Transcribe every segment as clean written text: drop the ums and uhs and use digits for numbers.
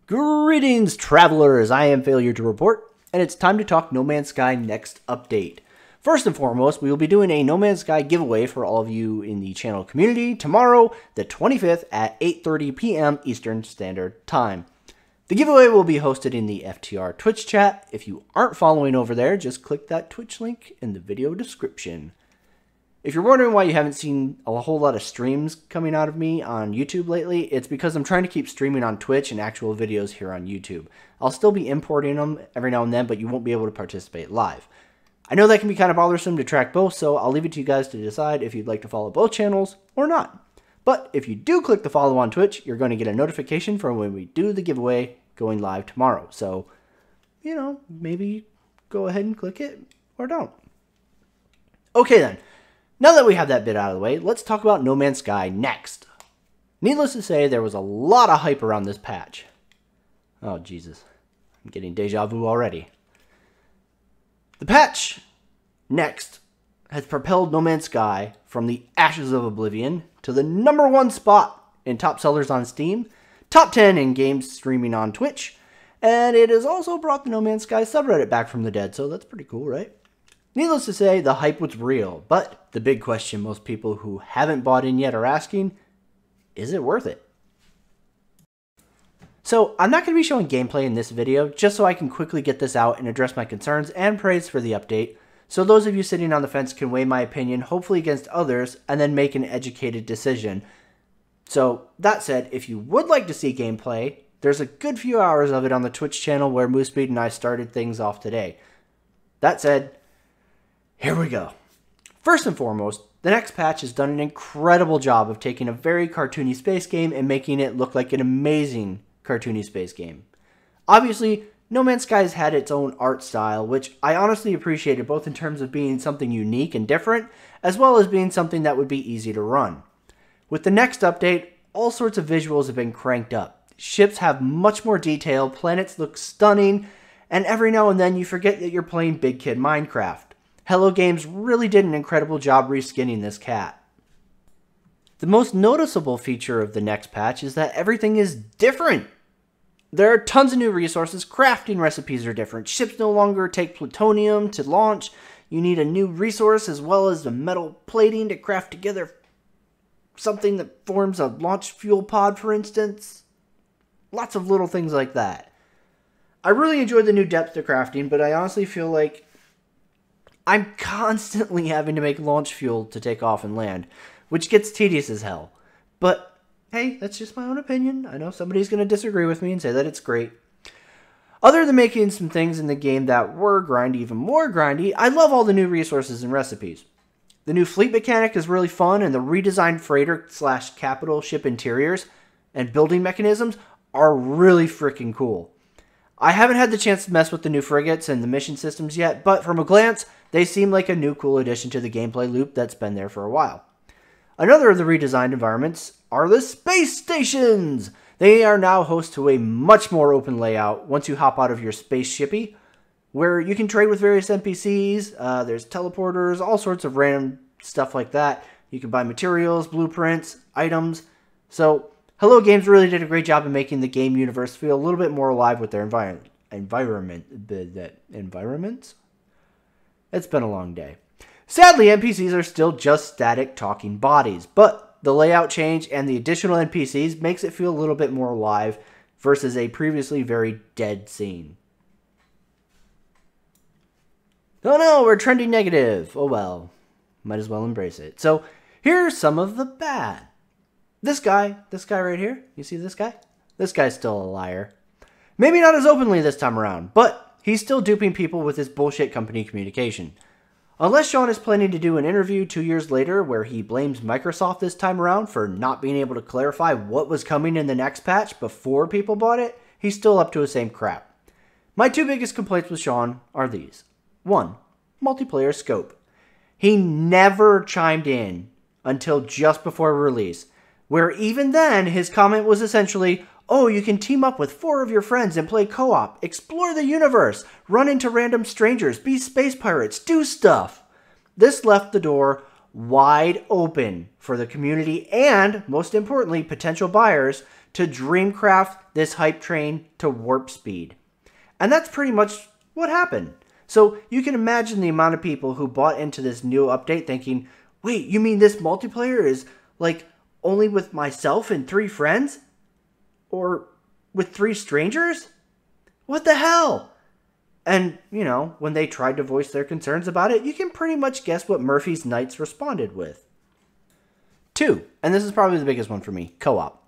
Greetings, travelers! I am Failure to Report, and it's time to talk No Man's Sky next update. First and foremost, we will be doing a No Man's Sky giveaway for all of you in the channel community tomorrow, the 25th at 8:30 p.m. Eastern Standard Time. The giveaway will be hosted in the FTR Twitch chat. If you aren't following over there, just click that Twitch link in the video description. If you're wondering why you haven't seen a whole lot of streams coming out of me on YouTube lately, it's because I'm trying to keep streaming on Twitch and actual videos here on YouTube. I'll still be importing them every now and then, but you won't be able to participate live. I know that can be kind of bothersome to track both, so I'll leave it to you guys to decide if you'd like to follow both channels or not. But if you do click the follow on Twitch, you're going to get a notification for when we do the giveaway going live tomorrow. So, you know, maybe go ahead and click it or don't. Okay then. Now that we have that bit out of the way, let's talk about No Man's Sky next. Needless to say, there was a lot of hype around this patch. Oh, Jesus. I'm getting deja vu already. The patch next has propelled No Man's Sky from the ashes of oblivion to the #1 spot in top sellers on Steam, top 10 in games streaming on Twitch, and it has also brought the No Man's Sky subreddit back from the dead, so that's pretty cool, right? Needless to say, the hype was real, but the big question most people who haven't bought in yet are asking, is it worth it? So, I'm not going to be showing gameplay in this video, just so I can quickly get this out and address my concerns and praise for the update, so those of you sitting on the fence can weigh my opinion, hopefully against others, and then make an educated decision. So, that said, if you would like to see gameplay, there's a good few hours of it on the Twitch channel where Moosebreed and I started things off today. That said, here we go. First and foremost, the next patch has done an incredible job of taking a very cartoony space game and making it look like an amazing cartoony space game. Obviously, No Man's Sky has had its own art style, which I honestly appreciated both in terms of being something unique and different, as well as being something that would be easy to run. With the next update, all sorts of visuals have been cranked up. Ships have much more detail, planets look stunning, and every now and then you forget that you're playing Big Kid Minecraft. Hello Games really did an incredible job reskinning this cat. The most noticeable feature of the next patch is that everything is different. There are tons of new resources, crafting recipes are different, ships no longer take plutonium to launch, you need a new resource as well as the metal plating to craft together something that forms a launch fuel pod, for instance. Lots of little things like that. I really enjoyed the new depth to crafting, but I honestly feel like I'm constantly having to make launch fuel to take off and land, which gets tedious as hell. But, hey, that's just my own opinion. I know somebody's going to disagree with me and say that it's great. Other than making some things in the game that were grindy, even more grindy, I love all the new resources and recipes. The new fleet mechanic is really fun, and the redesigned freighter/capital ship interiors and building mechanisms are really freaking cool. I haven't had the chance to mess with the new frigates and the mission systems yet, but from a glance, they seem like a new cool addition to the gameplay loop that's been there for a while. Another of the redesigned environments are the space stations! They are now host to a much more open layout once you hop out of your spaceshipy, where you can trade with various NPCs, there's teleporters, all sorts of random stuff like that. You can buy materials, blueprints, items. So, Hello Games really did a great job of making the game universe feel a little bit more alive with their environments? It's been a long day. Sadly, NPCs are still just static talking bodies, but the layout change and the additional NPCs makes it feel a little bit more alive versus a previously very dead scene. Oh no, we're trending negative. Oh well, might as well embrace it. So here's some of the bad. This guy right here, you see this guy? This guy's still a liar. Maybe not as openly this time around, but he's still duping people with his bullshit company communication. Unless Sean is planning to do an interview 2 years later where he blames Microsoft this time around for not being able to clarify what was coming in the next patch before people bought it, he's still up to the same crap. My two biggest complaints with Sean are these. 1. Multiplayer scope. He never chimed in until just before release, where even then his comment was essentially, oh, you can team up with 4 of your friends and play co-op, explore the universe, run into random strangers, be space pirates, do stuff. This left the door wide open for the community and, most importantly, potential buyers to Dreamcraft this hype train to warp speed. And that's pretty much what happened. So you can imagine the amount of people who bought into this new update thinking, wait, you mean this multiplayer is like only with myself and 3 friends? Or with 3 strangers? What the hell? And, you know, when they tried to voice their concerns about it, you can pretty much guess what Murphy's Knights responded with. 2, and this is probably the biggest one for me, co-op.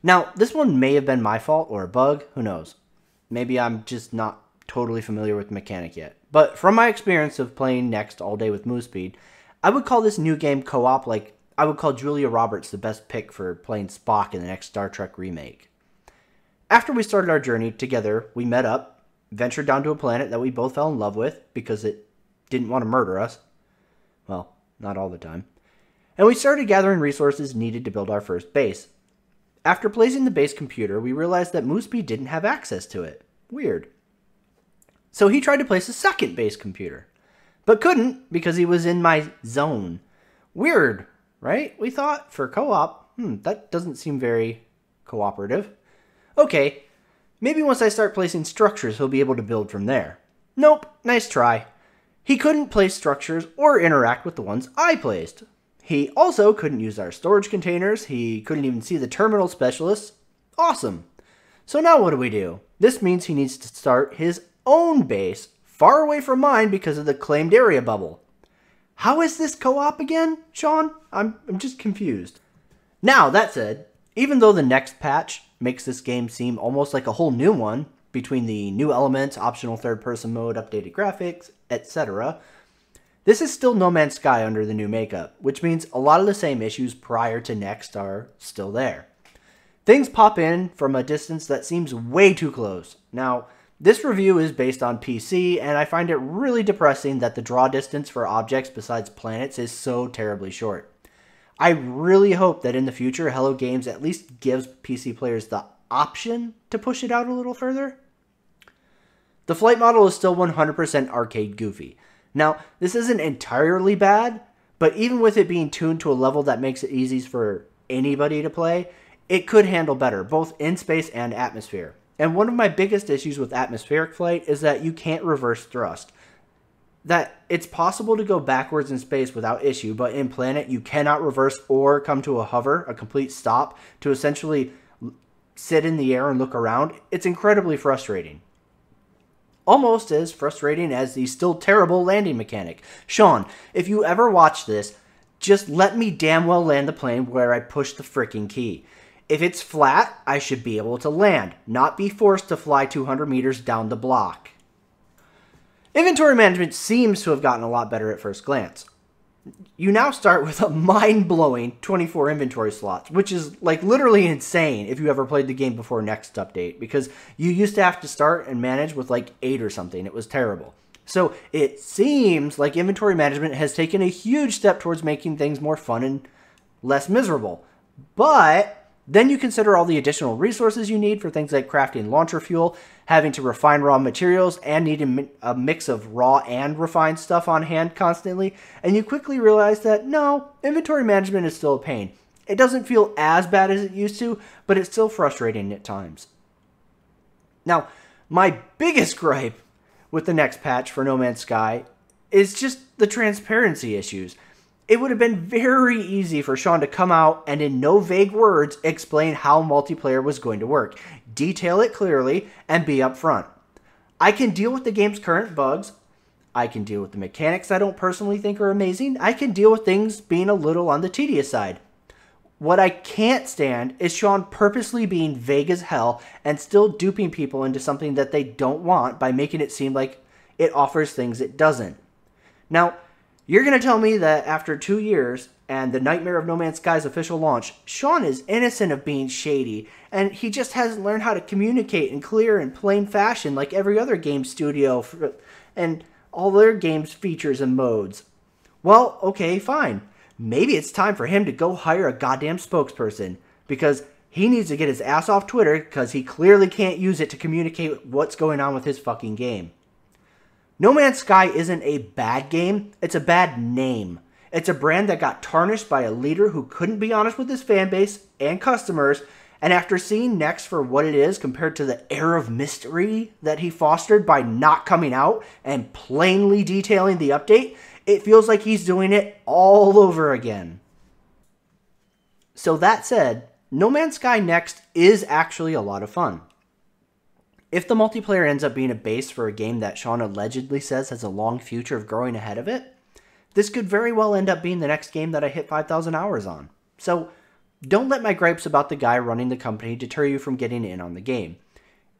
Now, this one may have been my fault or a bug, who knows. Maybe I'm just not totally familiar with the mechanic yet. But from my experience of playing Next all day with Move Speed, I would call this new game co-op like I would call Julia Roberts the best pick for playing Spock in the next Star Trek remake. After we started our journey together, we met up, ventured down to a planet that we both fell in love with because it didn't want to murder us. Well, not all the time. And we started gathering resources needed to build our first base. After placing the base computer, we realized that Mooseby didn't have access to it. Weird. So he tried to place a second base computer, but couldn't because he was in my zone. Weird, right? We thought for co-op, that doesn't seem very cooperative. Okay, maybe once I start placing structures, he'll be able to build from there. Nope, nice try. He couldn't place structures or interact with the ones I placed. He also couldn't use our storage containers. He couldn't even see the terminal specialists. Awesome. So now what do? This means he needs to start his own base far away from mine because of the claimed area bubble. How is this co-op again, Sean? I'm just confused. Now, that said, even though the next patch makes this game seem almost like a whole new one, between the new elements, optional third-person mode, updated graphics, etc., this is still No Man's Sky under the new makeup, which means a lot of the same issues prior to Next are still there. Things pop in from a distance that seems way too close. Now, this review is based on PC, and I find it really depressing that the draw distance for objects besides planets is so terribly short. I really hope that in the future, Hello Games at least gives PC players the option to push it out a little further. The flight model is still 100% arcade goofy. Now, this isn't entirely bad, but even with it being tuned to a level that makes it easy for anybody to play, it could handle better, both in space and atmosphere. And one of my biggest issues with atmospheric flight is that you can't reverse thrust. That it's possible to go backwards in space without issue, but in planet you cannot reverse or come to a hover, a complete stop, to essentially sit in the air and look around. It's incredibly frustrating. Almost as frustrating as the still terrible landing mechanic. Sean, if you ever watch this, just let me damn well land the plane where I push the frickin' key. If it's flat, I should be able to land, not be forced to fly 200 meters down the block. Inventory management seems to have gotten a lot better at first glance. You now start with a mind-blowing 24 inventory slots, which is like literally insane if you ever played the game before Next Update, because you used to have to start and manage with like 8 or something. It was terrible. So it seems like inventory management has taken a huge step towards making things more fun and less miserable. But then you consider all the additional resources you need for things like crafting launcher fuel, having to refine raw materials, and needing a mix of raw and refined stuff on hand constantly, and you quickly realize that, no, inventory management is still a pain. It doesn't feel as bad as it used to, but it's still frustrating at times. Now, my biggest gripe with the next patch for No Man's Sky is just the transparency issues. It would have been very easy for Sean to come out and in no vague words explain how multiplayer was going to work. Detail it clearly and be upfront. I can deal with the game's current bugs. I can deal with the mechanics I don't personally think are amazing. I can deal with things being a little on the tedious side. What I can't stand is Sean purposely being vague as hell and still duping people into something that they don't want by making it seem like it offers things it doesn't. Now, you're going to tell me that after 2 years and the Nightmare of No Man's Sky's official launch, Sean is innocent of being shady, and he just hasn't learned how to communicate in clear and plain fashion like every other game studio and all their games' features and modes. Well, okay, fine. Maybe it's time for him to go hire a goddamn spokesperson, because he needs to get his ass off Twitter because he clearly can't use it to communicate what's going on with his fucking game. No Man's Sky isn't a bad game, it's a bad name. It's a brand that got tarnished by a leader who couldn't be honest with his fan base and customers, And after seeing Next for what it is compared to the air of mystery that he fostered by not coming out and plainly detailing the update, it feels like he's doing it all over again. So that said, No Man's Sky Next is actually a lot of fun. If the multiplayer ends up being a base for a game that Sean allegedly says has a long future of growing ahead of it, this could very well end up being the next game that I hit 5,000 hours on. So don't let my gripes about the guy running the company deter you from getting in on the game.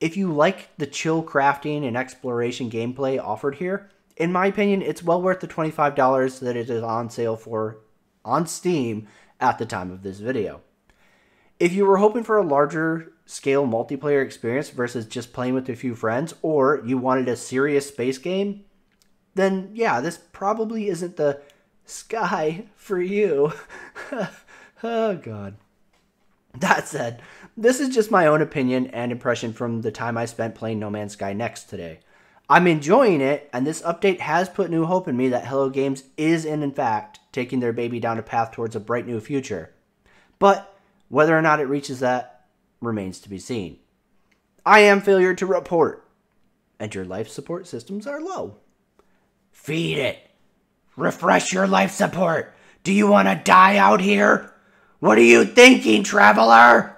If you like the chill crafting and exploration gameplay offered here, in my opinion, it's well worth the $25 that it is on sale for on Steam at the time of this video. If you were hoping for a larger scale multiplayer experience versus just playing with a few friends, or you wanted a serious space game, then yeah, this probably isn't the sky for you. Oh god. That said, this is just my own opinion and impression from the time I spent playing No Man's Sky Next today. I'm enjoying it, and this update has put new hope in me that Hello Games is in fact taking their baby down a path towards a bright new future. But whether or not it reaches that remains to be seen. I am FailureToReport, and your life support systems are low. Feed it. Refresh your life support. Do you want to die out here? What are you thinking, traveler?